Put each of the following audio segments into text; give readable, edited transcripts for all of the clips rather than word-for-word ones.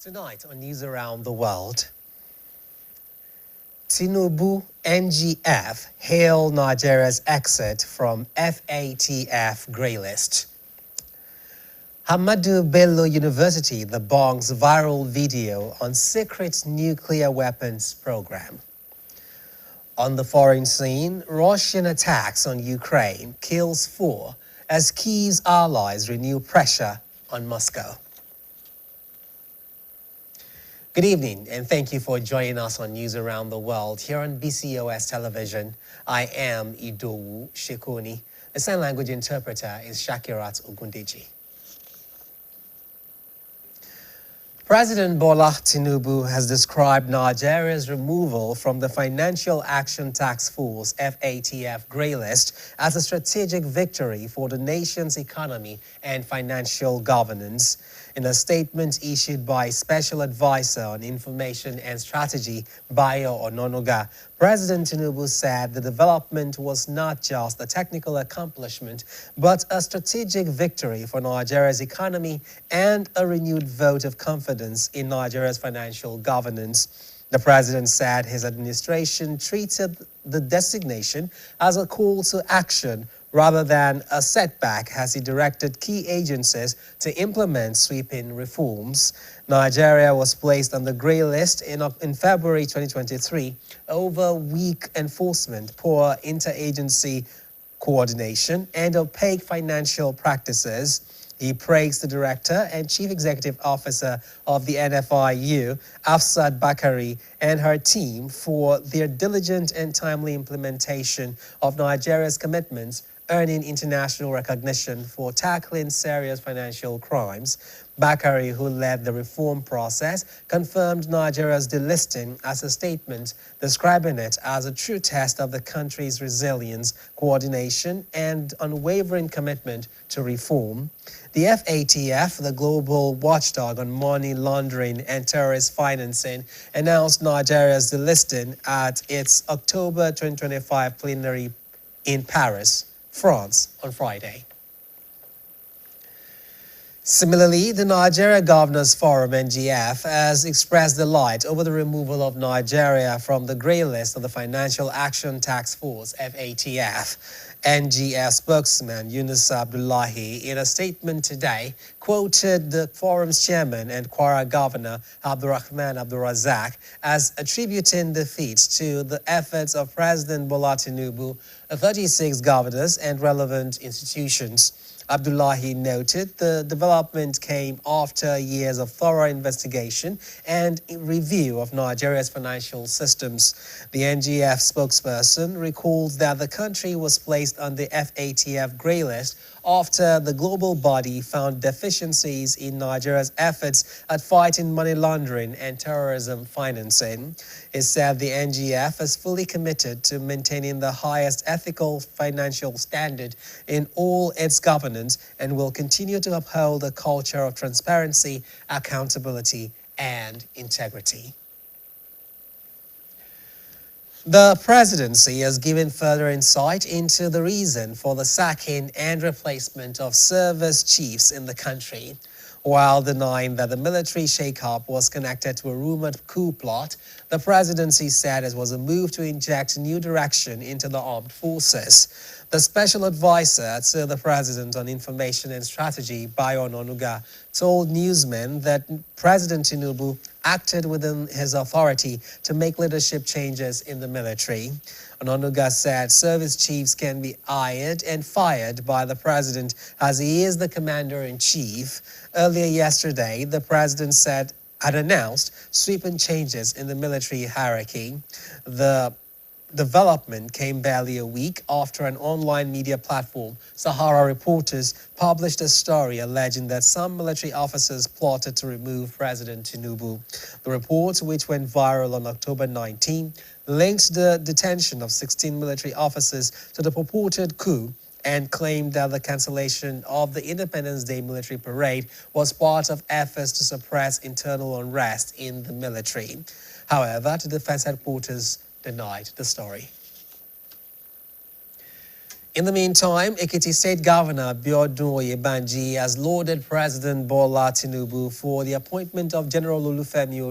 Tonight on News Around the World, Tinubu NGF hail Nigeria's exit from FATF grey list. Hamadu Bello University debunks viral video on secret nuclear weapons program. On the foreign scene, Russian attacks on Ukraine kills 4 as Kyiv's allies renew pressure on Moscow. Good evening, and thank you for joining us on News Around the World here on BCOS television. I am Idowu Shekoni. The sign language interpreter is Shakirat Ogundeji. President Bola Tinubu has described Nigeria's removal from the Financial Action Task Force (FATF) grey list as a strategic victory for the nation's economy and financial governance. In a statement issued by Special Advisor on Information and Strategy, Bayo Ononuga, President Tinubu said the development was not just a technical accomplishment, but a strategic victory for Nigeria's economy and a renewed vote of confidence in Nigeria's financial governance. The president said his administration treated the designation as a call to action rather than a setback as he directed key agencies to implement sweeping reforms. Nigeria was placed on the grey list in February 2023 over weak enforcement, poor interagency coordination, and opaque financial practices. He praised the director and chief executive officer of the NFIU, Afsat Bakari, and her team for their diligent and timely implementation of Nigeria's commitments, earning international recognition for tackling serious financial crimes. Bakari, who led the reform process, confirmed Nigeria's delisting as a statement describing it as a true test of the country's resilience, coordination, and unwavering commitment to reform. The FATF, the global watchdog on money laundering and terrorist financing, announced Nigeria's delisting at its October 2025 plenary in Paris, France, on Friday. Similarly, the Nigeria Governors Forum, NGF, has expressed delight over the removal of Nigeria from the grey list of the Financial Action Task Force, FATF. NGF spokesman Yunus Abdullahi, in a statement today, quoted the forum's chairman and Kwara Governor Abdurrahman Abdurrazak as attributing defeat to the efforts of President Bola Tinubu, 36 governors, and relevant institutions. Abdullahi noted the development came after years of thorough investigation and review of Nigeria's financial systems. The NGF spokesperson recalled that the country was placed on the FATF grey list after the global body found deficiencies in Nigeria's efforts at fighting money laundering and terrorism financing. It said the NGF is fully committed to maintaining the highest ethical financial standard in all its governance and will continue to uphold a culture of transparency, accountability, and integrity. The presidency has given further insight into the reason for the sacking and replacement of service chiefs in the country. While denying that the military shakeup was connected to a rumored coup plot, the presidency said it was a move to inject new direction into the armed forces. The special advisor to the president on information and strategy, Bayo Ononuga, told newsmen that President Tinubu acted within his authority to make leadership changes in the military. Ononuga said service chiefs can be hired and fired by the president as he is the commander-in-chief. Earlier yesterday, the president had announced sweeping changes in the military hierarchy. The development came barely a week after an online media platform, Sahara Reporters, published a story alleging that some military officers plotted to remove President Tinubu. The report, which went viral on October 19, linked the detention of 16 military officers to the purported coup and claimed that the cancellation of the Independence Day military parade was part of efforts to suppress internal unrest in the military. However, the defense headquarters denied the story. In the meantime, Ekiti State Governor Biodun Oyebanji has lauded President Bola Tinubu for the appointment of General Olufemi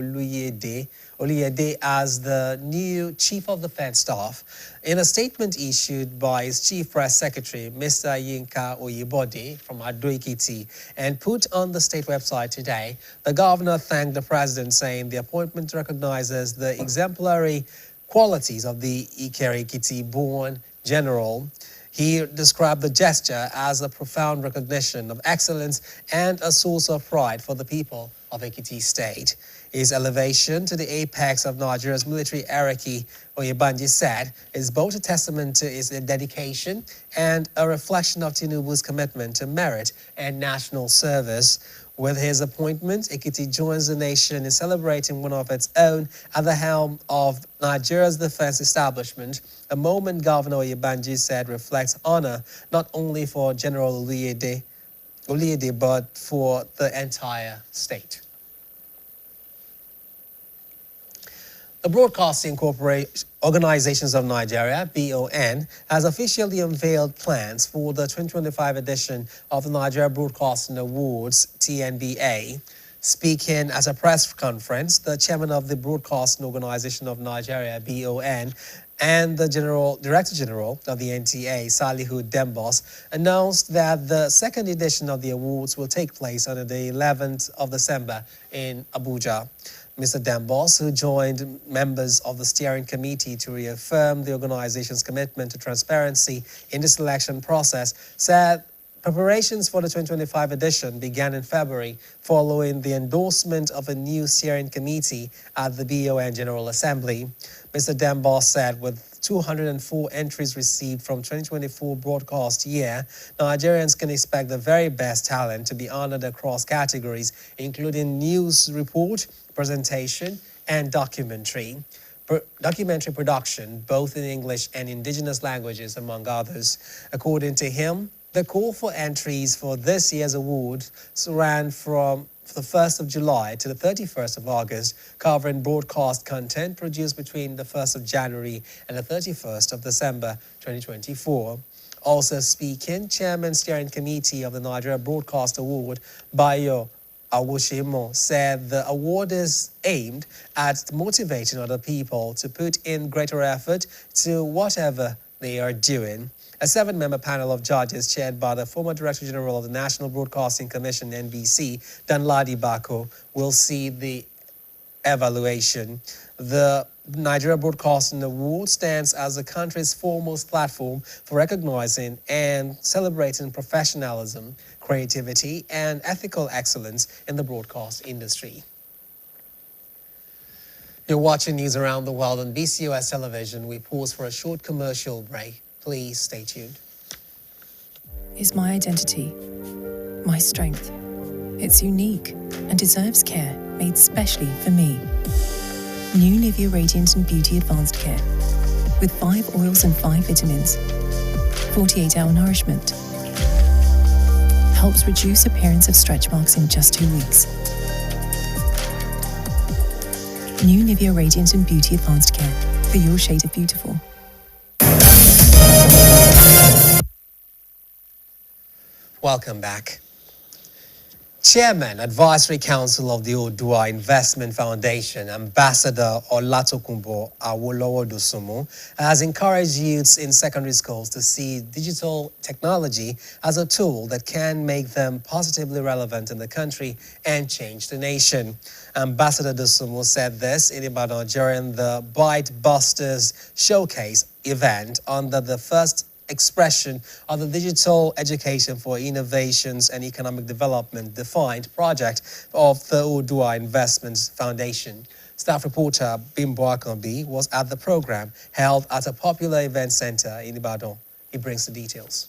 Oluyede as the new Chief of Defense Staff. In a statement issued by his Chief Press Secretary, Mr. Yinka Oyebode from Ado-Ekiti, and put on the state website today, the governor thanked the president, saying the appointment recognizes the exemplary qualities of the Ikere-Ekiti-born general. He described the gesture as a profound recognition of excellence and a source of pride for the people of Ekiti State. His elevation to the apex of Nigeria's military hierarchy, Oyebanji said, is both a testament to his dedication and a reflection of Tinubu's commitment to merit and national service. With his appointment, Ekiti joins the nation in celebrating one of its own at the helm of Nigeria's defense establishment, a moment Governor Oyebanji said reflects honor not only for General Oluyede, but for the entire state. The Broadcasting Organizations of Nigeria, BON, has officially unveiled plans for the 2025 edition of the Nigeria Broadcasting Awards, TNBA. Speaking at a press conference, the chairman of the Broadcasting Organization of Nigeria, BON, and the Director General of the NTA, Salihu Dembos, announced that the second edition of the awards will take place on the 11th of December in Abuja. Mr. Dembos, who joined members of the steering committee to reaffirm the organization's commitment to transparency in the selection process, said preparations for the 2025 edition began in February following the endorsement of a new steering committee at the BON General Assembly. Mr. Dembos said with 204 entries received from 2024 broadcast year, Nigerians can expect the very best talent to be honored across categories, including news report, presentation, and documentary production, both in English and indigenous languages, among others. According to him, the call for entries for this year's award ran from the 1st of July to the 31st of August, covering broadcast content produced between the 1st of January and the 31st of December 2024. Also speaking, Chairman Steering Committee of the Nigeria Broadcast Award, Bayo Awoshimo, said the award is aimed at motivating other people to put in greater effort to whatever they are doing. A 7-member panel of judges chaired by the former Director General of the National Broadcasting Commission, NBC, Danladi Bako, will see the evaluation. The Nigeria Broadcasting Award stands as the country's foremost platform for recognizing and celebrating professionalism, creativity, and ethical excellence in the broadcast industry. You're watching news around the world on BCOS television. We pause for a short commercial break. Please stay tuned. Is my identity, my strength. It's unique and deserves care made specially for me. New Nivea Radiant and Beauty Advanced Care with 5 oils and 5 vitamins. 48-hour nourishment. Helps reduce appearance of stretch marks in just 2 weeks. New Nivea Radiant and Beauty Advanced Care for your shade of beautiful. Welcome back. Chairman, Advisory Council of the Odua Investment Foundation, Ambassador Olatokunbo Awolowo Dosunmu, has encouraged youths in secondary schools to see digital technology as a tool that can make them positively relevant in the country and change the nation. Ambassador Dosunmu said this in Ibadan during the Byte Busters Showcase event under the first expression of the Digital Education for Innovations and Economic Development defined project of the Odua Investments Foundation. Staff reporter Bimbo Akambi was at the program held at a popular event center in Ibadan. He brings the details.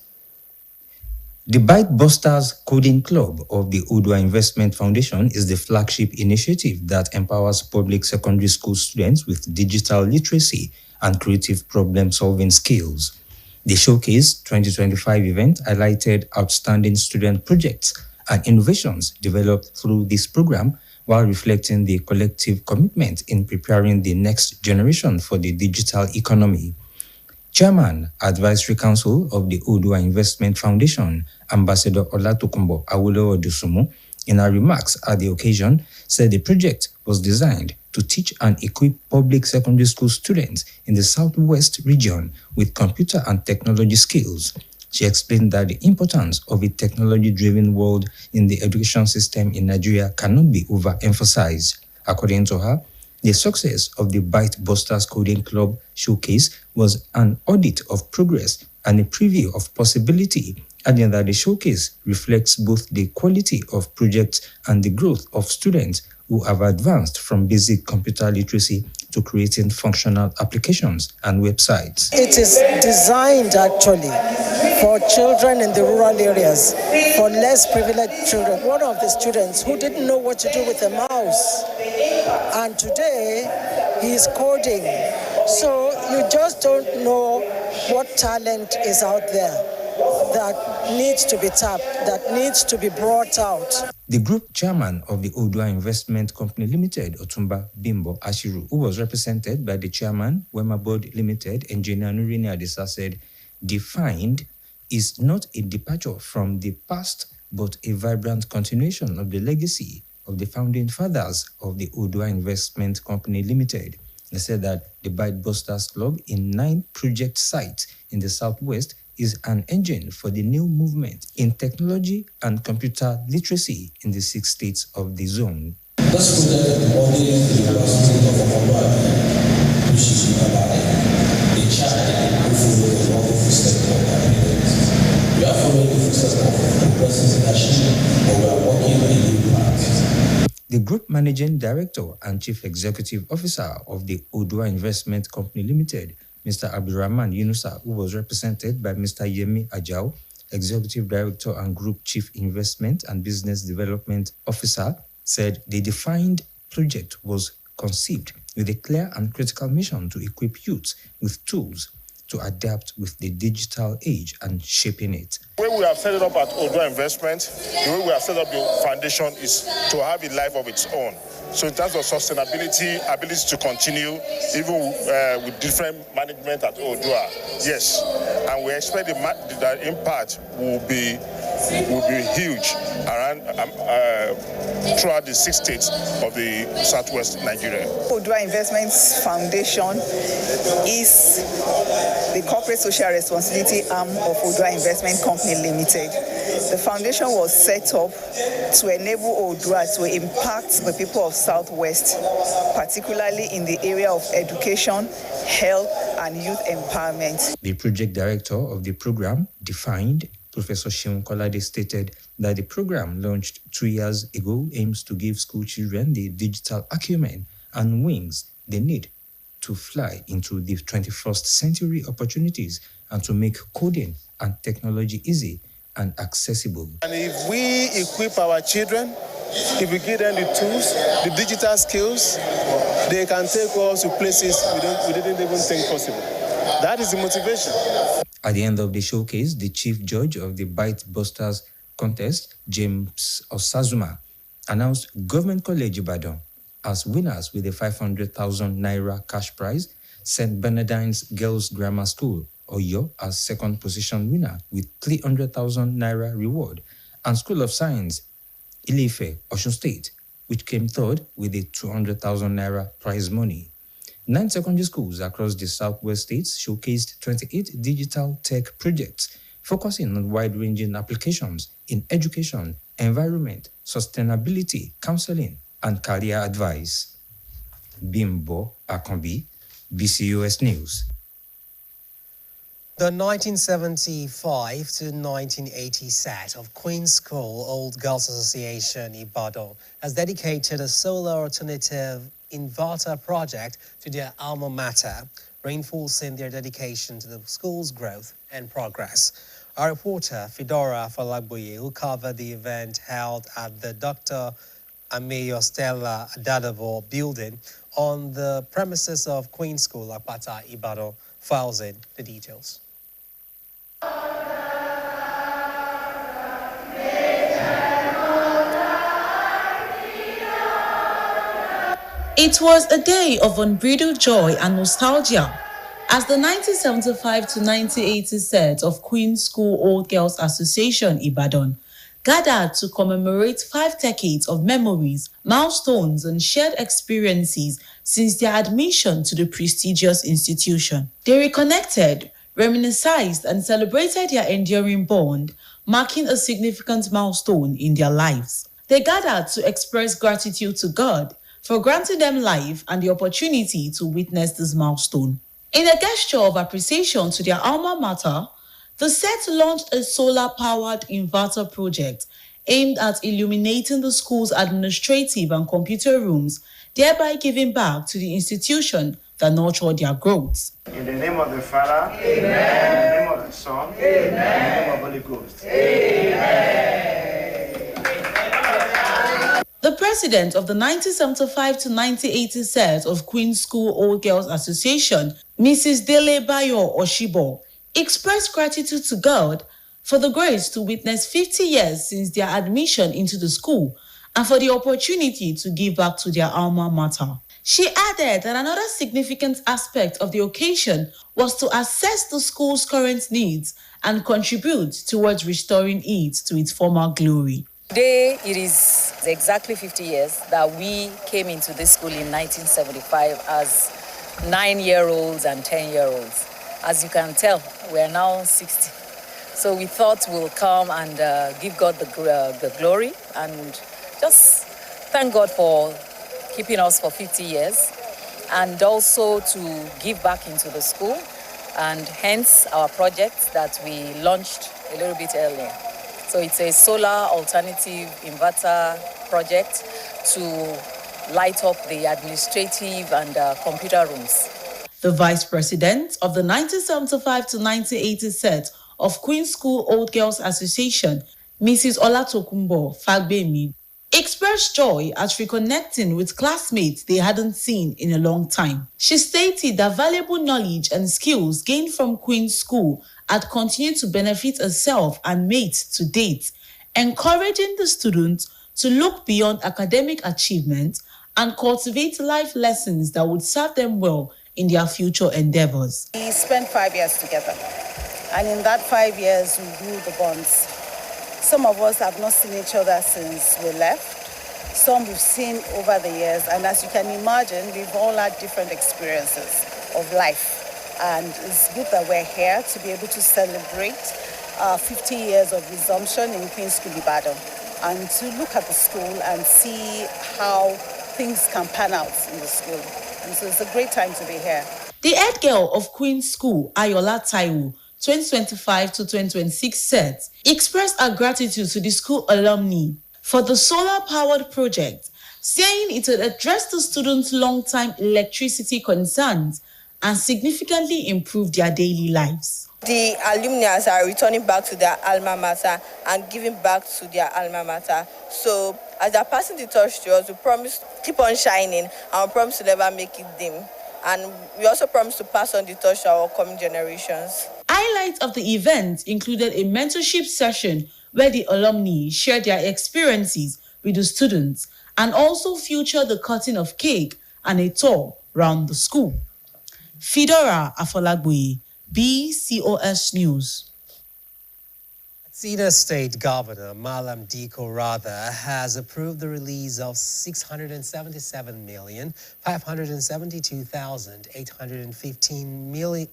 The Byte Busters Coding Club of the Odua Investment Foundation is the flagship initiative that empowers public secondary school students with digital literacy and creative problem-solving skills. The Showcase 2025 event highlighted outstanding student projects and innovations developed through this program while reflecting the collective commitment in preparing the next generation for the digital economy. Chairman, Advisory Council of the Odua Investment Foundation, Ambassador Olatokunbo Awolowo Dosunmu, in her remarks at the occasion, said the project was designed to teach and equip public secondary school students in the Southwest region with computer and technology skills. She explained that the importance of a technology-driven world in the education system in Nigeria cannot be overemphasized. According to her, the success of the Byte Busters Coding Club showcase was an audit of progress and a preview of possibility, adding that the showcase reflects both the quality of projects and the growth of students who have advanced from basic computer literacy to creating functional applications and websites. It is designed actually for children in the rural areas, for less privileged children. One of the students who didn't know what to do with a mouse, and today he is coding. So you just don't know what talent is out there that needs to be tapped, that needs to be brought out. The group chairman of the Odua Investment Company Limited, Otumba Bimbo Ashiru, who was represented by the chairman, Wema Board Limited, Engineer Nurini Adisa, said, "Defined is not a departure from the past, but a vibrant continuation of the legacy of the founding fathers of the Odua Investment Company Limited." They said that the Byte Busters Club in 9 project sites in the Southwest is an engine for the new movement in technology and computer literacy in the 6 states of the zone. This project embodies the philosophy of Omoba, which is about a child who follows the wrong footsteps of their parents. We are following the footsteps of the person's leadership, but we are walking a new path. The Group Managing Director and Chief Executive Officer of the Odua Investment Company Limited, Mr. Abdurrahman Yunusa, who was represented by Mr. Yemi Ajao, Executive Director and Group Chief Investment and Business Development Officer, said the defined project was conceived with a clear and critical mission to equip youth with tools to adapt with the digital age and shaping it. The way we have set it up at Odua Investment, the way we have set up the foundation is to have a life of its own. So in terms of sustainability, ability to continue, even with different management at Odua, yes. And we expect the impact will be huge around throughout the 6 states of the Southwest Nigeria. Odua Investments Foundation is the corporate social responsibility arm of Odua Investment Company Limited. The foundation was set up to enable Odua to impact the people of Southwest, particularly in the area of education, health, and youth empowerment. The project director of the program, Defined, Professor Sheun Kolade, stated that the program launched 2 years ago aims to give school children the digital acumen and wings they need to fly into the 21st century opportunities and to make coding and technology easy and accessible. And if we equip our children, if we give them the tools, the digital skills, they can take us to places we didn't even think possible. That is the motivation. At the end of the showcase, the chief judge of the Byte Busters contest, James Osazuma, announced Government College Ibadan as winners with a 500,000 naira cash prize, St. Bernardine's Girls Grammar School, Oyo, as second position winner with 300,000 naira reward, and School of Science, Ile-Ife, Osun State, which came third with a 200,000 naira prize money. 9 secondary schools across the Southwest states showcased 28 digital tech projects focusing on wide-ranging applications in education, environment, sustainability, counseling, and career advice. Bimbo Akambi, BCOS News. The 1975 to 1980 set of Queen's School Old Girls Association Ibadan has dedicated a solar alternative inverter project to their alma mater, reinforcing their dedication to the school's growth and progress. Our reporter, Fedora Falagboye, who covered the event held at the Dr. Ameyo Stella Adadabo building on the premises of Queen's School, Akpata, Ibadan, files in the details. It was a day of unbridled joy and nostalgia As the 1975 to 1980 set of Queen's School Old Girls Association Ibadan gathered to commemorate 5 decades of memories, milestones, and shared experiences since their admission to the prestigious institution. They reconnected, reminisced, and celebrated their enduring bond, marking a significant milestone in their lives. They gathered to express gratitude to God for granting them life and the opportunity to witness this milestone. In a gesture of appreciation to their alma mater, the set launched a solar-powered inverter project aimed at illuminating the school's administrative and computer rooms, thereby giving back to the institution that nurtured their growth. In the name of the Father, Amen. In the name of the Son, Amen. In the name of the Holy Ghost. Amen. The president of the 1975 to 1980 set of Queen's School Old Girls Association, Mrs. Dele Bayo Oshibo, expressed gratitude to God for the grace to witness 50 years since their admission into the school and for the opportunity to give back to their alma mater. She added that another significant aspect of the occasion was to assess the school's current needs and contribute towards restoring it to its former glory. Today, it is exactly 50 years that we came into this school in 1975 as 9-year-olds and 10-year-olds. As you can tell, we are now 60. So we thought we'll come and give God the glory and just thank God for keeping us for 50 years and also to give back into the school, and hence our project that we launched a little bit earlier. So it's a solar alternative inverter project to light up the administrative and computer rooms. The vice president of the 1975 to 1980 set of Queen's School Old Girls Association, Mrs. Olatokunbo Fagbemi, expressed joy at reconnecting with classmates they hadn't seen in a long time. She stated that valuable knowledge and skills gained from Queen's School had continued to benefit herself and mates to date, encouraging the students to look beyond academic achievement and cultivate life lessons that would serve them well in their future endeavors. We spent 5 years together, and in that 5 years we grew the bonds. Some of us have not seen each other since we left. Some we've seen over the years, and as you can imagine, we've all had different experiences of life. And it's good that we're here to be able to celebrate 50 years of resumption in Queen's School Ibadan, and to look at the school and see how things can pan out in the school. And so it's a great time to be here. The head girl of Queen's School, Ayola Taiwo, 2025 to 2026 set, expressed her gratitude to the school alumni for the solar-powered project, saying it would address the students' long-time electricity concerns and significantly improve their daily lives. The alumni are returning back to their alma mater and giving back to their alma mater. So as they're passing the torch to us, we promise to keep on shining and we promise to never make it dim. And we also promise to pass on the torch to our coming generations. Highlights of the event included a mentorship session where the alumni shared their experiences with the students and also featured the cutting of cake and a tour around the school. Fidora Afolagboye, BCOS News. Katsina State Governor Malam Diko Ratha has approved the release of 677,572,815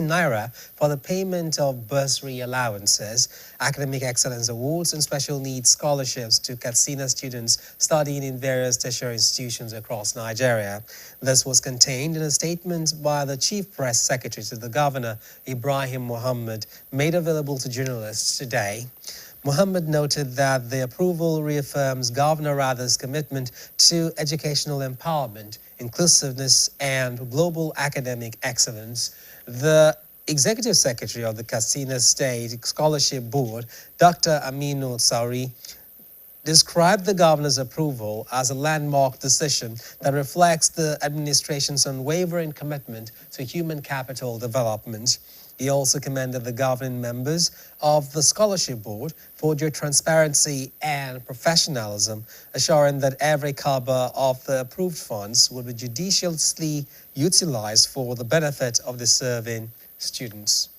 naira for the payment of bursary allowances, academic excellence awards, and special needs scholarships to Katsina students studying in various tertiary institutions across Nigeria. This was contained in a statement by the Chief Press Secretary to the Governor, Ibrahim Muhammad, made available to journalists today. Muhammad noted that the approval reaffirms Governor Ratha's commitment to educational empowerment, inclusiveness, and global academic excellence. The Executive Secretary of the Katsina State Scholarship Board, Dr. Aminu Sauri, described the governor's approval as a landmark decision that reflects the administration's unwavering commitment to human capital development. He also commended the governing members of the Scholarship Board for their transparency and professionalism, assuring that every kobo of the approved funds will be judiciously utilized for the benefit of the serving students.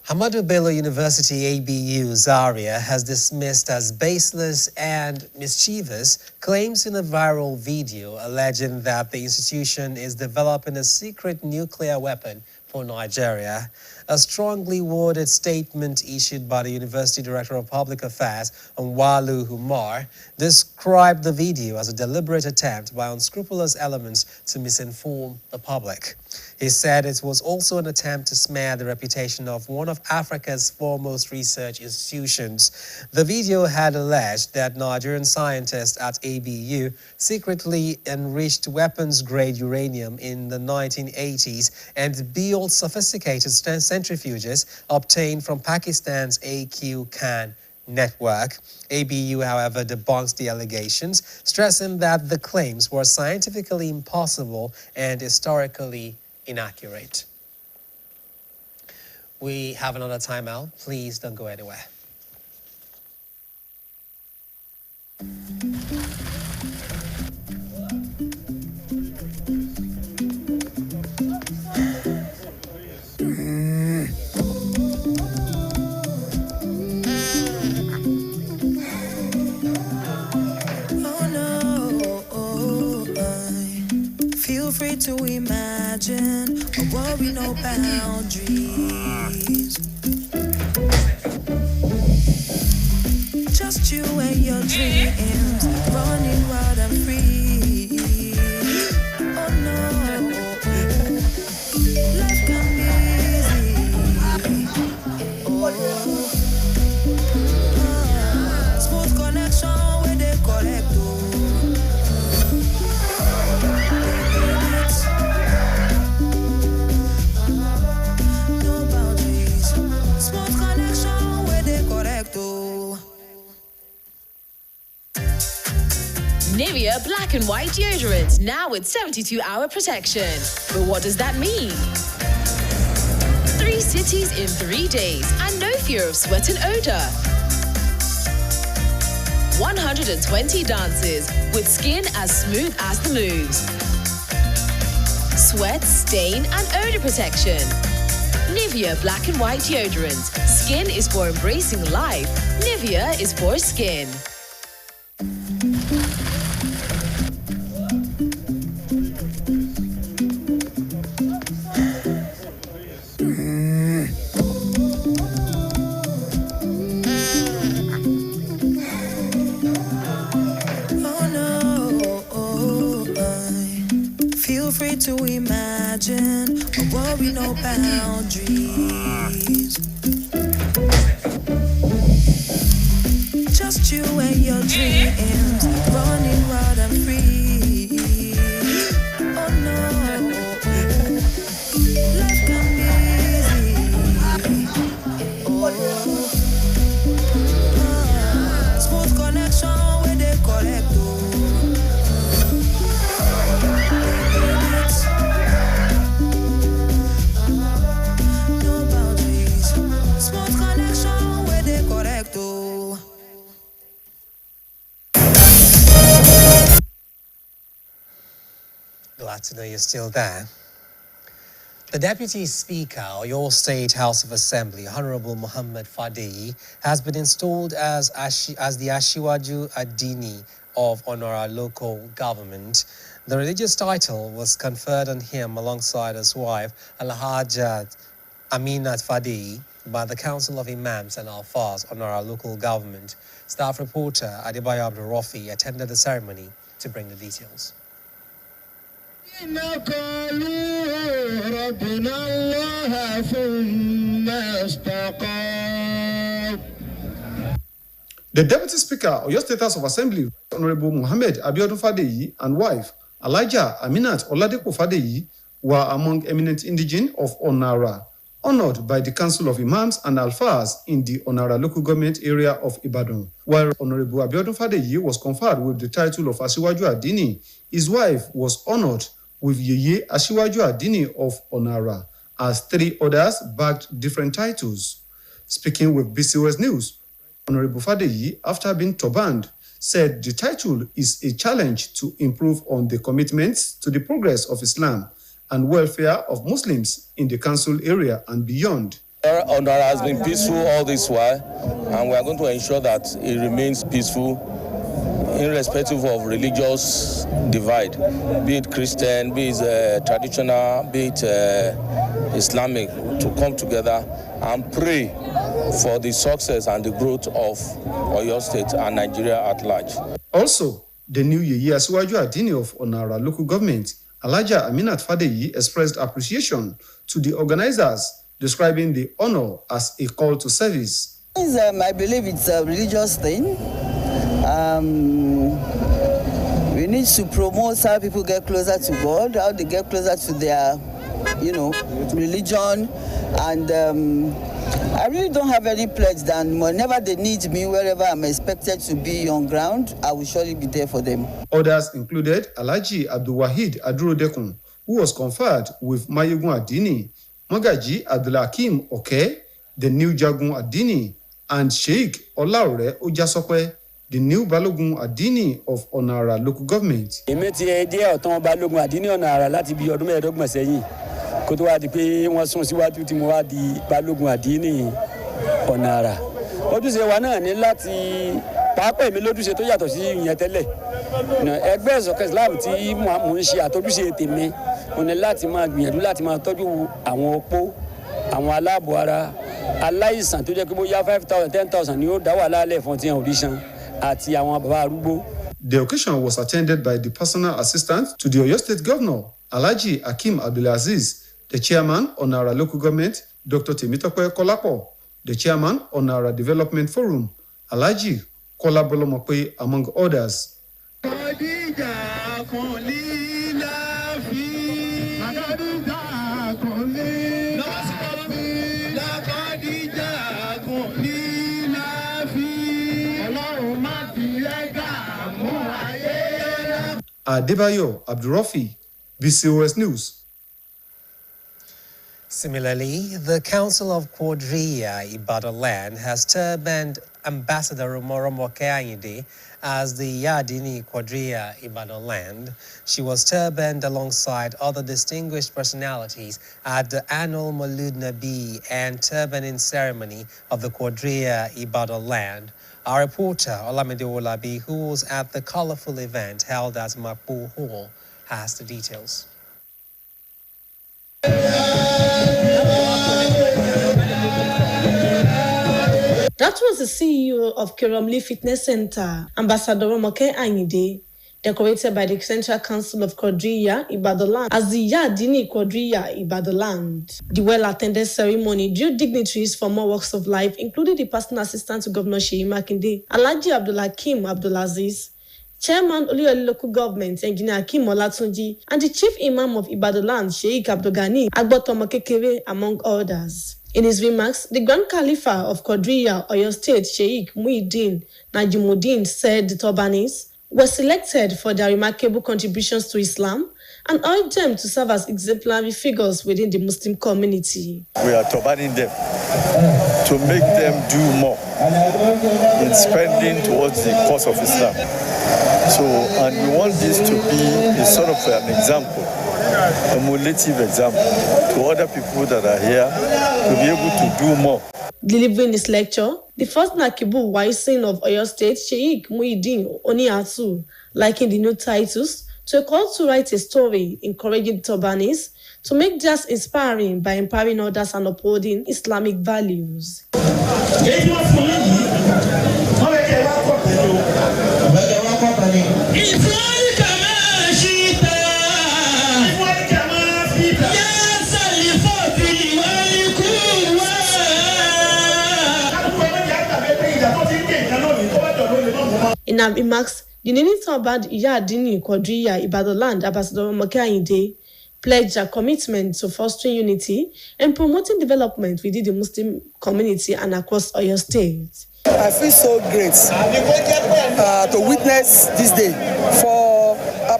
Ahmadu Bello University ABU Zaria has dismissed as baseless and mischievous claims in a viral video alleging that the institution is developing a secret nuclear weapon for Nigeria. A strongly worded statement issued by the University Director of Public Affairs, Nwalu Umar, described the video as a deliberate attempt by unscrupulous elements to misinform the public. He said it was also an attempt to smear the reputation of one of Africa's foremost research institutions. The video had alleged that Nigerian scientists at ABU secretly enriched weapons-grade uranium in the 1980s and built sophisticated centrifuges obtained from Pakistan's AQ Khan network. ABU, however, debunks the allegations, stressing that the claims were scientifically impossible and historically inaccurate. We have another timeout. Please don't go anywhere. Feel free to imagine a world with no boundaries. Just you and your dreams, running wild and free. Oh no, life can be easy. Smooth connection with the correct. Nivea Black and White Deodorant, now with 72-hour protection. But what does that mean? 3 cities in 3 days and no fear of sweat and odor. 120 dances with skin as smooth as the moves. Sweat, stain and odor protection. Nivea Black and White Deodorant. Skin is for embracing life. Nivea is for skin. To imagine a world with no boundaries. Just you and your dreams, running wild and free. Oh no, life can be easy. Smooth connection with the correct. Glad to know you're still there. The Deputy Speaker of your State House of Assembly, Honorable Muhammad Fadeyi, has been installed as the Ashiwaju Adini of Onora local government. The religious title was conferred on him alongside his wife, Alhaja Aminat Fadeyi, by the Council of Imams and Alfaz Onora local government. Staff reporter Adebayo Abdurrafi attended the ceremony to bring the details. The Deputy Speaker of your State House of Assembly, Honorable Muhammad Abiodun Fadeyi, and wife, Elijah Aminat Oladepo Fadeyi, were among eminent indigene of Onara, honored by the Council of Imams and Alfaz in the Onara local government area of Ibadan. While Honorable Abiodun Fadeyi was conferred with the title of Asiwaju Adini, his wife was honored with Yeye Asiwaju Adini of Onara. as 3 others bagged different titles. Speaking with BCOS News, Honorable Fadeyi, after being turbaned, said the title is a challenge to improve on the commitments to the progress of Islam and welfare of Muslims in the council area and beyond. Honor has been peaceful all this while, and we are going to ensure that it remains peaceful, irrespective of religious divide, be it Christian, be it traditional, be it Islamic, to come together and pray for the success and the growth of Oyo State and Nigeria at large. Also, the new Yeye Asiwaju Adini of Onara local government, Alhaja Aminat Fadeyi, expressed appreciation to the organizers, describing the honor as a call to service. I believe it's a religious thing. We need to promote how people get closer to God, how they get closer to their, religion. And I really don't have any pledge that whenever they need me, wherever I'm expected to be on ground, I will surely be there for them. Others included Alhaji Abdulwahid Aduro-Dekun, who was conferred with Mayegun Adini, Magaji Abdulhakim Oke, the new Jagun Adini, and Sheikh Olaore Ojasokwe, the new Balogun Adini of Onara local government. Kó tó wá di pé wọ́n sún síwájú tí mo wá di Balógun Àdínì Ọ̀nàrà. Ojúṣe wa náà ní láti pàápàá èmi lójúṣe tó yàtọ̀ sí ìyẹn tẹ́lẹ̀. Ẹgbẹ́ ìṣọ̀kan Islam tí mò ń ṣe àtọ́júṣe tèmi, mo ní láti máa gbìyànjú láti máa tọ́jú àwọn opó, àwọn aláàbọ̀ ara, aláìsàn tó jẹ́ pé bóyá 5,000, 10,000 ni ó dá wà lálẹ́ fún tí wọn ò rí san, àti àwọn bàbá arúgbó. The occasion was attended by the personal assistant to the Oyo State Governor, Alhaji Hakeem Abdulaziz, the chairman on our local government, Dr. Temitope Kolapo, the chairman on our development forum, Alhaji Kolabolomope, among others. Adebayo Abdurafi, BCOS News. Similarly, the Council of Quadria Ibadan Land has turbaned Ambassador Romoromo Keanyide as the Yadini Quadria Ibadan Land. She was turbaned alongside other distinguished personalities at the annual Maulud Nabi and turbaning ceremony of the Quadria Ibadan Land. Our reporter, Olamide Olabi, who was at the colorful event held at Makbu Hall, has the details. That was the CEO of Keromli Fitness Center, Ambassador Romoke Anyide, decorated by the Central Council of Quadria Ibadan Land as the Yadini Quadria Ibadan Land. The well-attended ceremony drew dignitaries from all walks of life, including the personal assistant to Governor Seyi Makinde, Alhaji Abdulhakim Abdulaziz, Chairman Oluyole Local Government, Engineer Hakeem Olatunji, and the Chief Imam of Ibadan Land, Sheikh Abdulgani Agbotomo Kekere, among others. In his remarks, the Grand Khalifa of Quadria, Oyo State, Sheikh Muhyiddin Najimuddin, said the Turbanis were selected for their remarkable contributions to Islam and urged them to serve as exemplary figures within the Muslim community. We are turbaning them to make them do more in spending towards the cause of Islam. So, and we want this to be a sort of an example, a emulative example to other people that are here to be able to do more. Delivering this lecture, the first Nakibu Waisin of Oyo State, Sheikh Muhyiddin Oniatu, likened the new titles to a call to write a story encouraging Turbanis to make theirs inspiring by empowering others and upholding Islamic values. In our remarks, the newly turbaned Yadini Quadria Ibadan Land Ambassador Romoke Anyide pledged their commitment to fostering unity and promoting development within the Muslim community and across Oyo State. I feel so great to witness this day for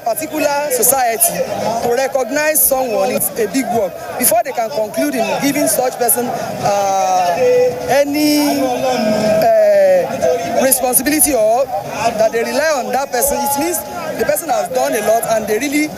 particular society to recognize someone is a big work before they can conclude in giving such person any responsibility or that they rely on that person. It means the person has done a lot and they really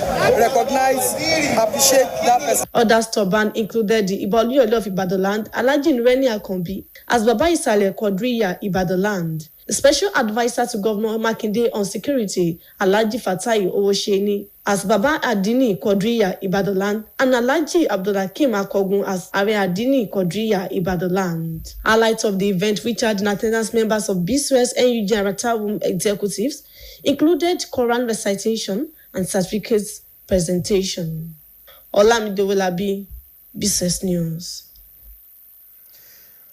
recognize, appreciate that person. Others to ban included the Iboluyole of Ibadan, Alhaji Nureni Akanbi, as Baba Isale Quadriya Ibadan, the special advisor to Governor Makinde on security, Alhaji Fatai Owosheni, as Baba Adini Quadriya Ibadan, and Alhaji Abdulhakim Akogun as Are Adini Quadriya Ibadan. Highlights of the event featured in attendance members of BCOS and UG Aratawum executives included Quran recitation and certificates presentation. Olamide Wolabi, BCOS News.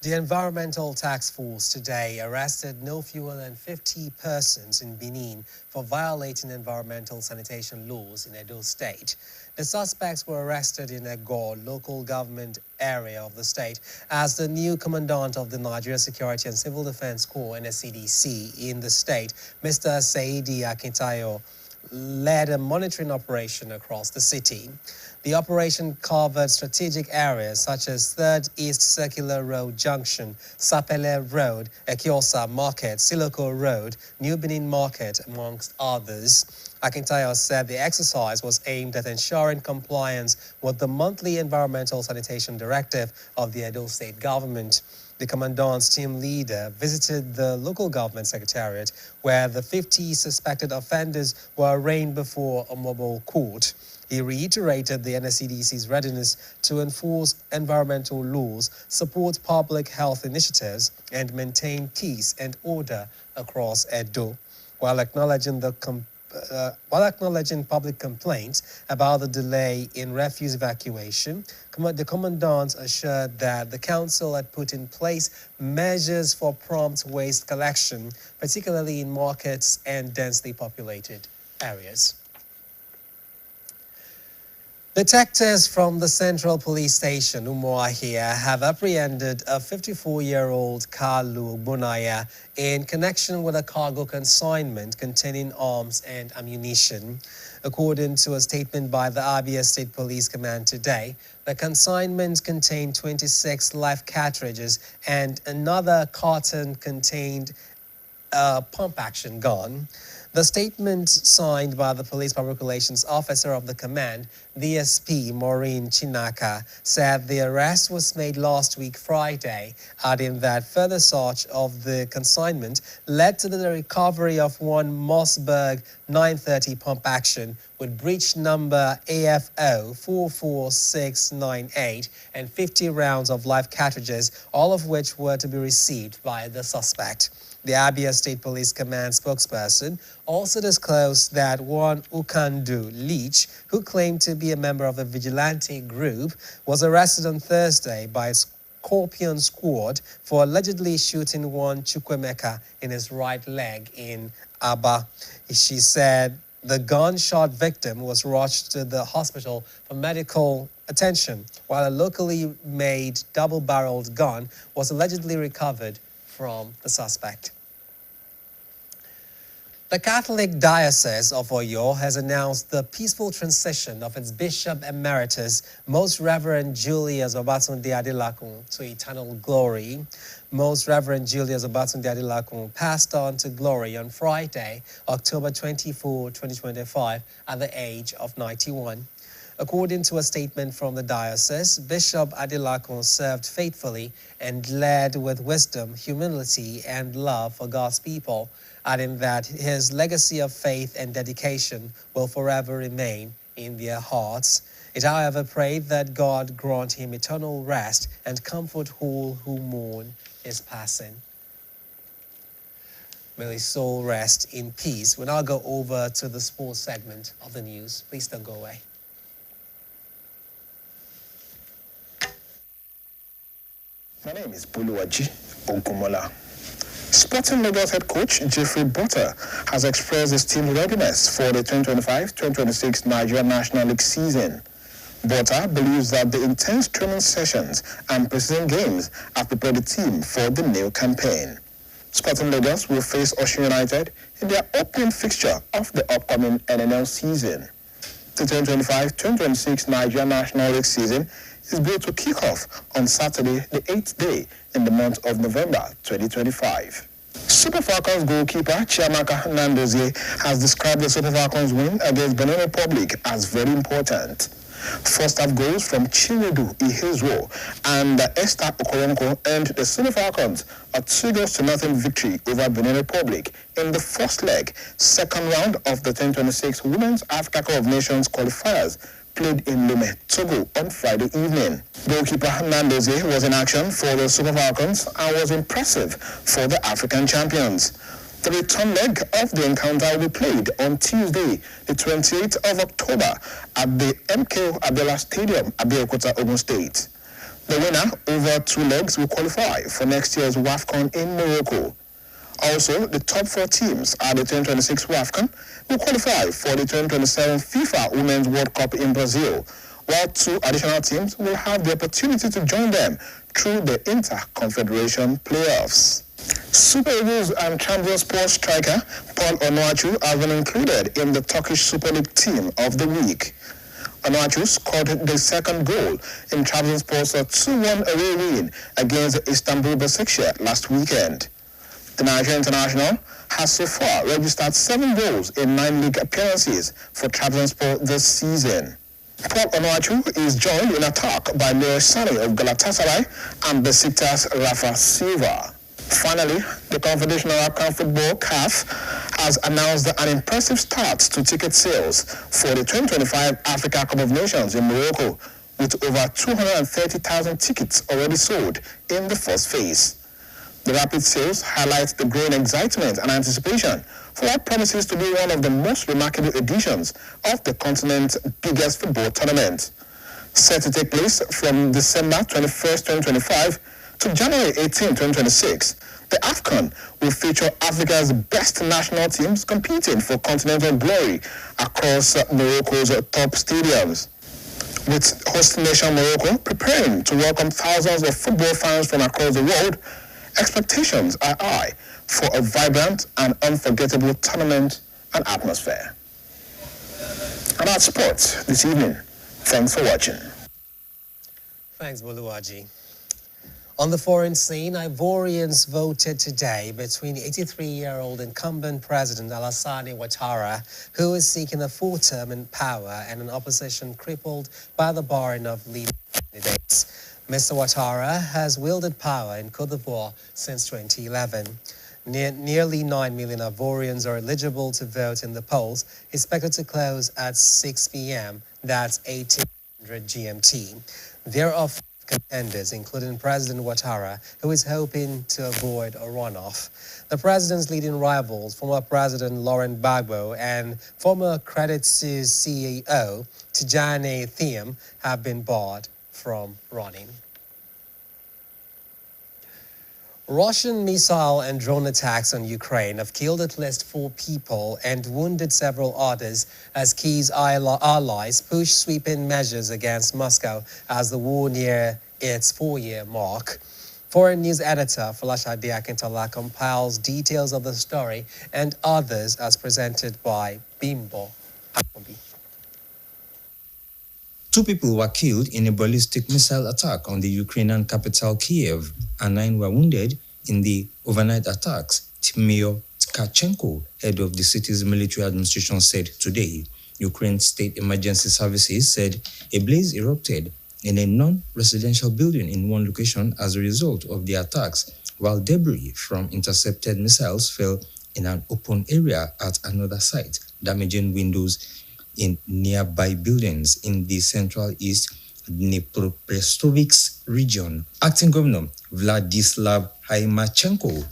The Environmental Task Force today arrested no fewer than 50 persons in Benin for violating environmental sanitation laws in Edo State. The suspects were arrested in Egor, local government area of the state, as the new commandant of the Nigeria Security and Civil Defense Corps, NSCDC, in the state, Mr. Saidi Akintayo, led a monitoring operation across the city. The operation covered strategic areas such as 3rd East Circular Road Junction, Sapele Road, Ekiosa Market, Siloko Road, New Benin Market, amongst others. Akintayo said the exercise was aimed at ensuring compliance with the monthly Environmental Sanitation Directive of the Edo State Government. The commandant's team leader visited the local government secretariat where the 50 suspected offenders were arraigned before a mobile court. He reiterated the NSCDC's readiness to enforce environmental laws, support public health initiatives, and maintain peace and order across Edo. While acknowledging public complaints about the delay in refuse evacuation, the commandant assured that the council had put in place measures for prompt waste collection, particularly in markets and densely populated areas. Detectives from the Central Police Station, Umuahia, have apprehended a 54-year-old Kalu Bunaya in connection with a cargo consignment containing arms and ammunition. According to a statement by the Abia State Police Command today, the consignment contained 26 live cartridges and another carton contained a pump-action gun. The statement signed by the Police Public Relations Officer of the Command, DSP Maureen Chinaka, said the arrest was made last week Friday, adding that further search of the consignment led to the recovery of one Mossberg 930 pump action with breech number AFO 44698 and 50 rounds of live cartridges, all of which were to be received by the suspect. The Abia State Police Command spokesperson also disclosed that one Ukandu Leach, who claimed to be a member of a vigilante group, was arrested on Thursday by Scorpion Squad for allegedly shooting one Chukwemeka in his right leg in Aba. She said the gunshot victim was rushed to the hospital for medical attention, while a locally made double-barreled gun was allegedly recovered from the suspect. The Catholic Diocese of Oyo has announced the peaceful transition of its Bishop Emeritus, Most Reverend Julius Babatunde Adelakun, to eternal glory. Most Reverend Julius Babatunde Adelakun passed on to glory on Friday, October 24, 2025, at the age of 91. According to a statement from the diocese, Bishop Adelakun served faithfully and led with wisdom, humility, and love for God's people, adding that his legacy of faith and dedication will forever remain in their hearts. It, however, prayed that God grant him eternal rest and comfort all who mourn his passing. May his soul rest in peace. We'll now go over to the sports segment of the news. Please don't go away. My name is Buluwaji Ogumola. Sporting Lagos head coach Jeffrey Butter has expressed his team readiness for the 2025-2026 Nigeria National League season. Butter believes that the intense training sessions and preseason games have prepared the team for the new campaign. Sporting Lagos will face Osun United in their opening fixture of the upcoming NNL season. The 2025-2026 Nigeria National League season is due to kick off on Saturday, the 8th day in the month of November 2025. Super Falcons goalkeeper Chiamaka Nandozie has described the Super Falcons win against Benin Republic as very important. First half goals from Chinedu Ihezuo and Esther Okoronko earned the Super Falcons a 2-0 victory over Benin Republic in the first leg, second round of the 2026 Women's Africa Cup of Nations qualifiers played in Lome, Togo on Friday evening. Goalkeeper Nandozie was in action for the Super Falcons and was impressive for the African champions. The return leg of the encounter will be played on Tuesday, the 28th of October at the MKO Abiola Stadium, Abeokuta, Ogun State. The winner over 2 legs will qualify for next year's WAFCON in Morocco. Also, the top 4 teams at the 2026 WAFCON will qualify for the 2027 FIFA Women's World Cup in Brazil, while 2 additional teams will have the opportunity to join them through the Inter-Confederation playoffs. Super Eagles and Trabzonspor striker Paul Onuachu have been included in the Turkish Super League team of the week. Onuachu scored the second goal in Trabzonspor's 2-1 away win against Istanbul Basaksehir last weekend. The Nigerian international has so far registered 7 goals in 9 league appearances for Trabzonspor this season. Paul Onuachu is joined in attack by Leroy Sane of Galatasaray and Besiktas Rafa Silva. Finally, the Confederation of African Football, CAF, has announced an impressive start to ticket sales for the 2025 Africa Cup of Nations in Morocco, with over 230,000 tickets already sold in the first phase. The rapid sales highlight the growing excitement and anticipation for what promises to be one of the most remarkable editions of the continent's biggest football tournament. Set to take place from December 21st, 2025 to January 18, 2026, the AFCON will feature Africa's best national teams competing for continental glory across Morocco's top stadiums. With host nation Morocco preparing to welcome thousands of football fans from across the world, expectations are high for a vibrant and unforgettable tournament and atmosphere. And that's sports this evening. Thanks for watching. Thanks, Boluwaji. On the foreign scene, Ivorians voted today between 83-year-old incumbent President Alassane Ouattara, who is seeking a 4th term in power, and an opposition crippled by the barring of leading candidates. Mr. Ouattara has wielded power in Côte d'Ivoire since 2011. Nearly 9 million Ivorians are eligible to vote in the polls, expected to close at 6 p.m. That's 1800 GMT. There are contenders, including President Ouattara, who is hoping to avoid a runoff. The president's leading rivals, former President Laurent Gbagbo and former Credit Suisse CEO Tijani Thiam, have been barred from running. Russian missile and drone attacks on Ukraine have killed at least 4 people and wounded several others as Kyiv's allies push sweeping measures against Moscow as the war near its 4-year mark. Foreign news editor Folashade Akintola compiles details of the story and others as presented by Bimbo Akobi. 2 people were killed in a ballistic missile attack on the Ukrainian capital Kiev, and 9 were wounded in the overnight attacks, Tymyo Tkachenko, head of the city's military administration, said today. Ukraine's state emergency services said a blaze erupted in a non-residential building in one location as a result of the attacks, while debris from intercepted missiles fell in an open area at another site, damaging windows in nearby buildings in the Central East Dnipropetrovsk region. Acting Governor Vladislav Haimachenko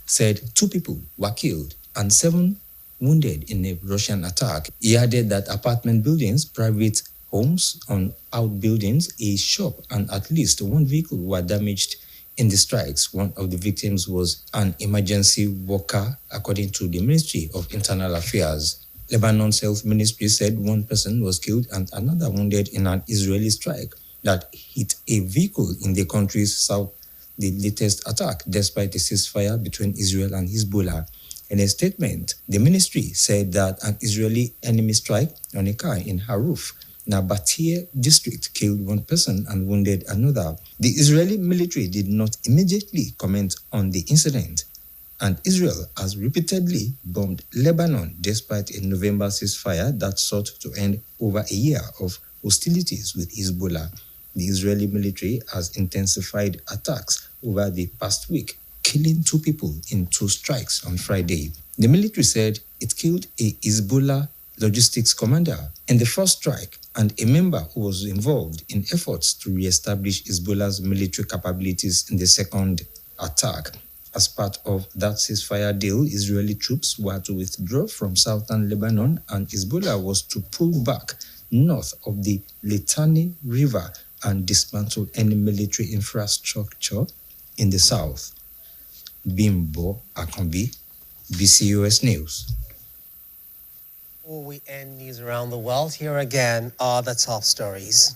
said 2 people were killed and 7 wounded in a Russian attack. He added that apartment buildings, private homes on outbuildings, a shop, and at least 1 vehicle were damaged in the strikes. One of the victims was an emergency worker, according to the Ministry of Internal Affairs. Lebanon's health ministry said 1 person was killed and another wounded in an Israeli strike that hit a vehicle in the country's the latest attack despite a ceasefire between Israel and Hezbollah. In a statement, the ministry said that an Israeli enemy strike on a car in Haruf, Nabatea district, killed one person and wounded another. The Israeli military did not immediately comment on the incident, and Israel has repeatedly bombed Lebanon despite a November ceasefire that sought to end over a year of hostilities with Hezbollah. The Israeli military has intensified attacks over the past week, killing 2 people in 2 strikes on Friday. The military said it killed a Hezbollah logistics commander in the first strike and a member who was involved in efforts to re-establish Hezbollah's military capabilities in the second attack. As part of that ceasefire deal, Israeli troops were to withdraw from southern Lebanon and Hezbollah was to pull back north of the Litani River and dismantle any military infrastructure in the south. Bimbo Akambi, BCOS News. Before we end news around the world, here again are the top stories.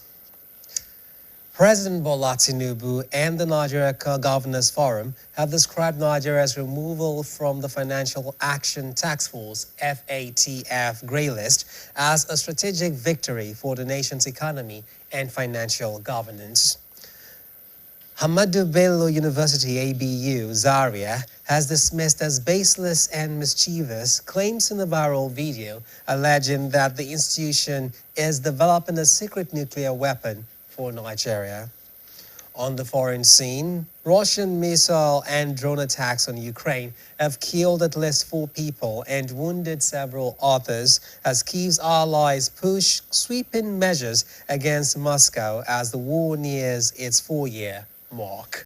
President Bola Tinubu and the Nigeria Governors Forum have described Nigeria's removal from the Financial Action Task Force (FATF) grey list as a strategic victory for the nation's economy and financial governance. Ahmadu Bello University (ABU) Zaria has dismissed as baseless and mischievous claims in a viral video alleging that the institution is developing a secret nuclear weapon for Nigeria. On the foreign scene, Russian missile and drone attacks on Ukraine have killed at least 4 people and wounded several others as Kyiv's allies push sweeping measures against Moscow as the war nears its 4-year mark.